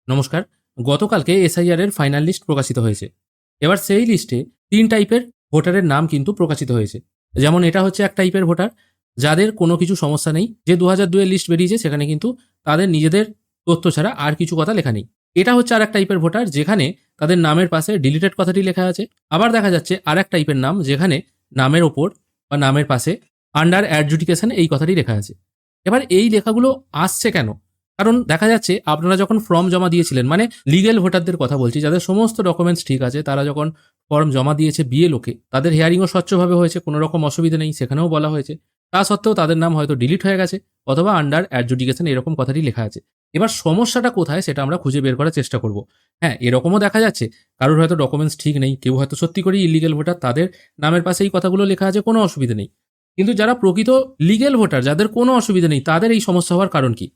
নমস্কার। গতকালকে এসআইআর এর ফাইনাল লিস্ট প্রকাশিত হয়েছে। এবার সেই লিস্টে ৩ টাইপের ভোটারের নাম কিন্তু প্রকাশিত হয়েছে। যেমন এটা হচ্ছে এক টাইপের ভোটার যাদের কোনো কিছু সমস্যা নেই। যে ২০০২ এর লিস্ট বেরিয়েছে সেখানে কিন্তু তাদের নিজেদের তথ্য ছাড়া আর কিছু কথা লেখা নেই। এটা হচ্ছে আরেক টাইপের ভোটার যেখানে তাদের নামের পাশে ডিলিটেড কথাটি লেখা আছে। আবার দেখা যাচ্ছে আরেক টাইপের নাম যেখানে নামের ওপর বা নামের পাশে আন্ডার অ্যাডজুডিকেশন এই কথাটি লেখা আছে। এবার এই লেখাগুলো আসছে কেন? কারণ দেখা যাচ্ছে আপনারা যখন ফর্ম জমা দিয়েছিলেন, মানে লিগ্যাল ভোটারদের কথা বলছি, যাদের সমস্ত ডকুমেন্টস ঠিক আছে, তারা যখন ফর্ম জমা দিয়েছে বিএলওকে, তাদের হিয়ারিংও স্বচ্ছভাবে হয়েছে, কোনো রকম অসুবিধা নেই, সেখানেও বলা হয়েছে। তা সত্ত্বেও তাদের নাম হয়তো ডিলিট হয়ে গেছে অথবা আন্ডার অ্যাডজুডিকেশন এরকম কথাটি লেখা আছে। এবার সমস্যাটা কোথায় সেটা আমরা খুঁজে বের করার চেষ্টা করব। হ্যাঁ, এরকমও দেখা যাচ্ছে কারোর হয়তো ডকুমেন্টস ঠিক নেই, কেউ হয়তো সত্যি করেই ইলিগেল ভোটার, তাদের নামের পাশে এই কথাগুলো লেখা আছে, কোনো অসুবিধা নেই। কিন্তু যারা প্রকৃত লিগ্যাল ভোটার, যাদের কোনো অসুবিধা নেই, তাদের এই সমস্যা হওয়ার কারণ কি?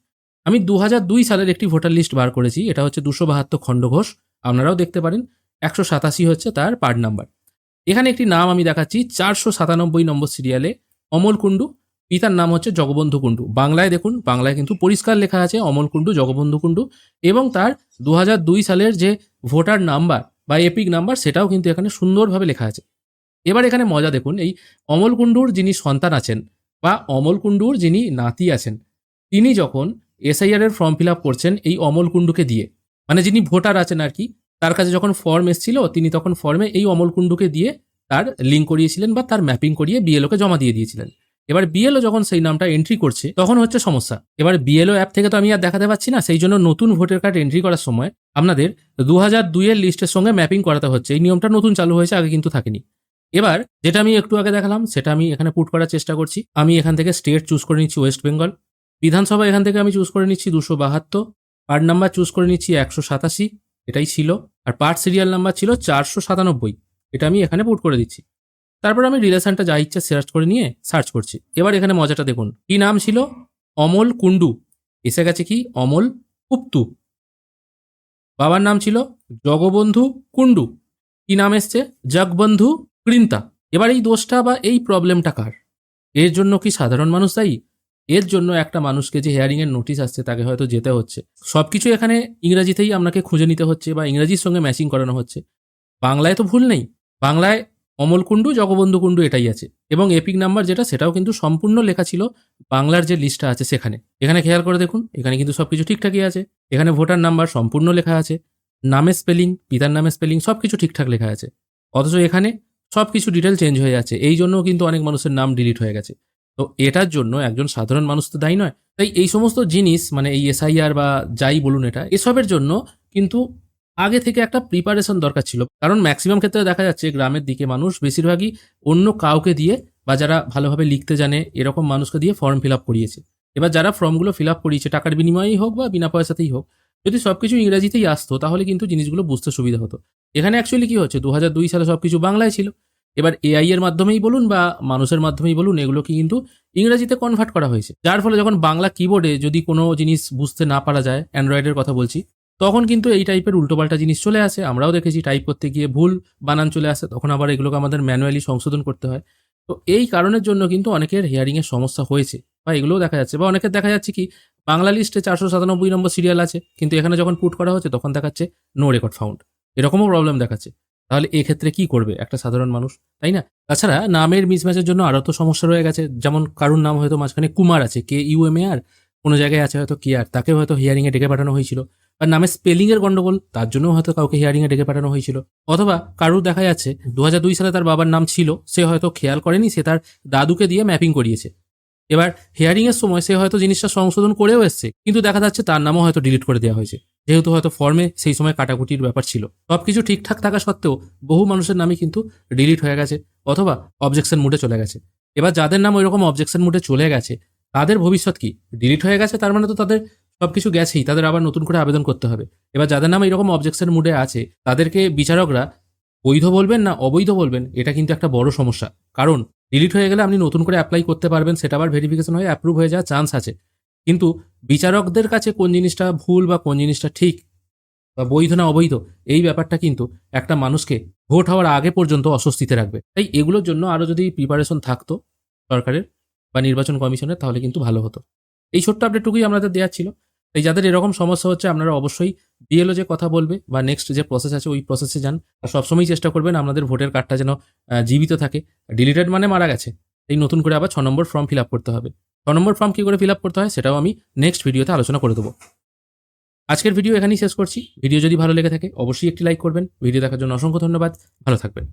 আমি ২০০২ সালের একটি ভোটার লিস্ট বার করেছি। এটা হচ্ছে ২৭২ খণ্ডঘোষ। আপনারাও দেখতে পারেন। ১৮৭ হচ্ছে তার পার্ট নাম্বার। এখানে একটি নাম আমি দেখাচ্ছি ৪৯৭ নম্বর সিরিয়ালে, অমল কুণ্ডু। পিতার নাম হচ্ছে জগবন্ধু কুণ্ডু। বাংলায় দেখুন, বাংলায় কিন্তু পরিষ্কার লেখা আছে অমল কুণ্ডু, জগবন্ধু কুণ্ডু, এবং তার ২০০২ সালের যে ভোটার নাম্বার বা এপিক নাম্বার সেটাও কিন্তু এখানে সুন্দরভাবে লেখা আছে। এবার এখানে মজা দেখুন, এই অমল কুণ্ডুর যিনি সন্তান আছেন বা অমল কুণ্ডুর যিনি নাতি আছেন, তিনি যখন এসআইআর এর ফর্ম ফিল আপ করছেন এই অমল কুণ্ডুকে দিয়ে, মানে যিনি ভোটার আছেন আর কি, তার কাছে যখন ফর্ম এসেছিল তিনি তখন ফর্মে এই অমল কুণ্ডুকে দিয়ে তার লিঙ্ক করিয়েছিলেন বা তার ম্যাপিং করিয়ে বিএলওকে জমা দিয়ে দিয়েছিলেন। এবার বিএলও যখন সেই নামটা এন্ট্রি করছে তখন হচ্ছে সমস্যা। এবার বিএলও অ্যাপ থেকে তো আমি আর দেখাতে পাচ্ছি না, সেই জন্য নতুন ভোটার কার্ড এন্ট্রি করার সময় আপনাদের ২০০২ এর লিস্টের সঙ্গে ম্যাপিং করাতে হচ্ছে। এই নিয়মটা নতুন চালু হয়েছে, আগে কিন্তু থাকেনি। এবার যেটা আমি একটু আগে দেখালাম সেটা আমি এখানে পুট করার চেষ্টা করছি। আমি এখান থেকে স্টেট চুজ করে নিচ্ছি ওয়েস্ট বেঙ্গল। বিধানসভা এখান থেকে আমি চুজ করে নিচ্ছি ২৭২। পার্ট নাম্বার চুজ করে নিচ্ছি ১৮৭, এটাই ছিল। আর পার্ট সিরিয়াল নাম্বার ছিল ৪৯৭, এটা আমি এখানে পুট করে দিচ্ছি। তারপর আমি রিলেশনটা যা ইচ্ছে সার্চ করে নিয়ে সার্চ করছি। এবার এখানে মজাটা দেখুন, কি নাম ছিল? অমল কুণ্ডু। এসে গেছে কি? অমল কুপ্তু। বাবার নাম ছিল জগবন্ধু কুণ্ডু। কি নাম এসছে? জগবন্ধু কৃন্তা। এবার এই দোষটা বা এই প্রবলেমটা কার? এর জন্য কি সাধারণ মানুষ দায়ী? এর জন্য একটা মানুষকে যে হিয়ারিং এর নোটিশ আসছে তাকে হয়তো যেতে হচ্ছে, সবকিছু এখানে ইংরাজিতেই আপনাকে খুঁজে নিতে হচ্ছে বা ইংরাজির সঙ্গে ম্যাচিং করানো হচ্ছে। বাংলায় তো ভুল নেই। বাংলায় অমল কুণ্ডু, জগবন্ধু কুণ্ডু এটাই আছে, এবং এপিক নাম্বার যেটা সেটাও কিন্তু সম্পূর্ণ লেখা ছিল বাংলার যে লিস্টটা আছে সেখানে। এখানে খেয়াল করে দেখুন, এখানে কিন্তু সবকিছু ঠিকঠাকই আছে। এখানে ভোটার নাম্বার সম্পূর্ণ লেখা আছে, নামের স্পেলিং, পিতার নামের স্পেলিং সবকিছু ঠিকঠাক লেখা আছে। অথচ এখানে সবকিছু ডিটেল চেঞ্জ হয়ে যাচ্ছে, এই জন্য কিন্তু অনেক মানুষের নাম ডিলিট হয়ে গেছে। তো এটার জন্য একজন সাধারণ মানুষ তো দায়ী নয়। তাই এই সমস্ত জিনিস, মানে এই এসআইআর বা যাই বলুন, এটা এসবের জন্য কিন্তু আগে থেকে একটা প্রিপারেশন দরকার ছিল। কারণ ম্যাক্সিমাম ক্ষেত্রে দেখা যাচ্ছে গ্রামের দিকে মানুষ বেশিরভাগই অন্য কাউকে দিয়ে বা যারা ভালোভাবে লিখতে জানে এরকম মানুষকে দিয়ে ফর্ম ফিল আপ করিয়েছে। এবার যারা ফর্মগুলো ফিল আপ করিয়েছে টাকার বিনিময়েই হোক বা বিনা পয়সাতেই হোক, যদি সবকিছু ইংরেজিতেই আসতো তাহলে কিন্তু জিনিসগুলো বুঝতে সুবিধা হতো। এখানে অ্যাকচুয়ালি কি হচ্ছে, ২০০২ সালে সবকিছু বাংলায় ছিল। এবার এআই এর মাধ্যমেই বলুন বা মানুষের মাধ্যমেই বলুন, এগুলোকে কিন্তু ইংরেজিতে কনভার্ট করা হয়েছে। যার ফলে যখন বাংলা কিবোর্ডে যদি কোনো জিনিস বুঝতে না পারা যায়, অ্যান্ড্রয়েডের কথা বলছি, তখন কিন্তু এই টাইপের উল্টোপাল্টা জিনিস চলে আসে। আমরাও দেখেছি টাইপ করতে গিয়ে ভুল বানান চলে আসে, তখন আবার এগুলোকে আমাদের ম্যানুয়ালি সংশোধন করতে হয়। তো এই কারণের জন্য কিন্তু অনেকের হিয়ারিং এর সমস্যা হয়েছে বা এগুলোও দেখা যাচ্ছে। বা অনেকের দেখা যাচ্ছে কি, বাংলা লিস্টে ৪৯৭ নম্বর সিরিয়াল আছে, কিন্তু এখানে যখন পুট করা হচ্ছে তখন দেখাচ্ছে নো রেকর্ড ফাউন্ড। এরকমও প্রবলেম দেখাচ্ছে। তাহলে এক্ষেত্রে কি করবে একটা সাধারণ মানুষ, তাই না? তাছাড়া নামের মিসম্যাচের জন্য আরও তো সমস্যা রয়ে গেছে। যেমন কারুর নাম হয়তো মাঝখানে কুমার আছে, KUMAR, কোনো জায়গায় আছে হয়তো কেয়ার, তাকে হয়তো হিয়ারিং এ ডেকে পাঠানো হয়েছিল। বা নামের স্পেলিং এর গন্ডগোল, তার জন্য হয়তো কাউকে হিয়ারিং এ ডেকে পাঠানো হয়েছিল। অথবা কারুর দেখা যাচ্ছে ২০০২ সালে তার বাবার নাম ছিল, সে হয়তো খেয়াল করেনি, সে তার দাদুকে দিয়ে ম্যাপিং করিয়েছে। এবার হিয়ারিং এর সময় সে হয়তো জিনিসটা সংশোধন করেও এসছে, কিন্তু দেখা যাচ্ছে তার নামও হয়তো ডিলিট করে দেওয়া হয়েছে, যেহেতু হয়তো ফর্মে সেই সময় কাটাকুটির ব্যাপার ছিল। সবকিছু ঠিকঠাক থাকা সত্ত্বেও বহু মানুষের নামই কিন্তু ডিলিট হয়ে গেছে অথবা অবজেকশন মুডে চলে গেছে। এবার যাদের নাম ওইরকম অবজেকশন মুডে চলে গেছে, তাদের ভবিষ্যৎ কি? ডিলিট হয়ে গেছে, তার মানে তো তাদের সবকিছু গেছেই, তাদের আবার নতুন করে আবেদন করতে হবে। এবার যাদের নাম এরকম অবজেকশন মুডে আছে, তাদেরকে বিচারকরা বৈধ বলবেন না অবৈধ বলবেন, এটা কিন্তু একটা বড় সমস্যা। কারণ ডিলিট হয়ে গেলে আপনি নতুন করে অ্যাপ্লাই করতে পারবেন, সেটা আবার ভেরিফিকেশন হয়ে অ্যাপ্রুভ হয়ে যাওয়ার চান্স আছে। কিন্তু বিচারকদের কাছে কোন জিনিসটা ভুল বা কোন জিনিসটা ঠিক বা বৈধ না অবৈধ, এই ব্যাপারটা কিন্তু একটা মানুষকে ভোট হওয়ার আগে পর্যন্ত অস্বস্তিতে রাখবে। তাই এগুলোর জন্য আরও যদি প্রিপারেশন থাকতো সরকারের বা নির্বাচন কমিশনের, তাহলে কিন্তু ভালো হতো। এই ছোট্ট আপডেটটুকুই আপনাদের দেওয়ার ছিল। তাই যাদের এরকম সমস্যা হচ্ছে আপনারা অবশ্যই বিএলও যে কথা বলবে বা নেক্সট যে প্রসেস আছে ওই প্রসেসে যান। আর সবসময় চেষ্টা করবেন আপনাদের ভোটের কার্ডটা যেন জীবিত থাকে। ডিলিটেড মানে মারা গেছে, এই নতুন করে আবার 6 নম্বর ফর্ম ফিল আপ করতে হবে। 6 নম্বর ফর্ম কী করে ফিল আপ করতে হয় সেটাও আমি নেক্সট ভিডিওতে আলোচনা করে দেবো। আজকের ভিডিও এখানেই শেষ করছি। ভিডিও যদি ভালো লেগে থাকে অবশ্যই একটি লাইক করবেন। ভিডিও দেখার জন্য অসংখ্য ধন্যবাদ। ভালো থাকবেন।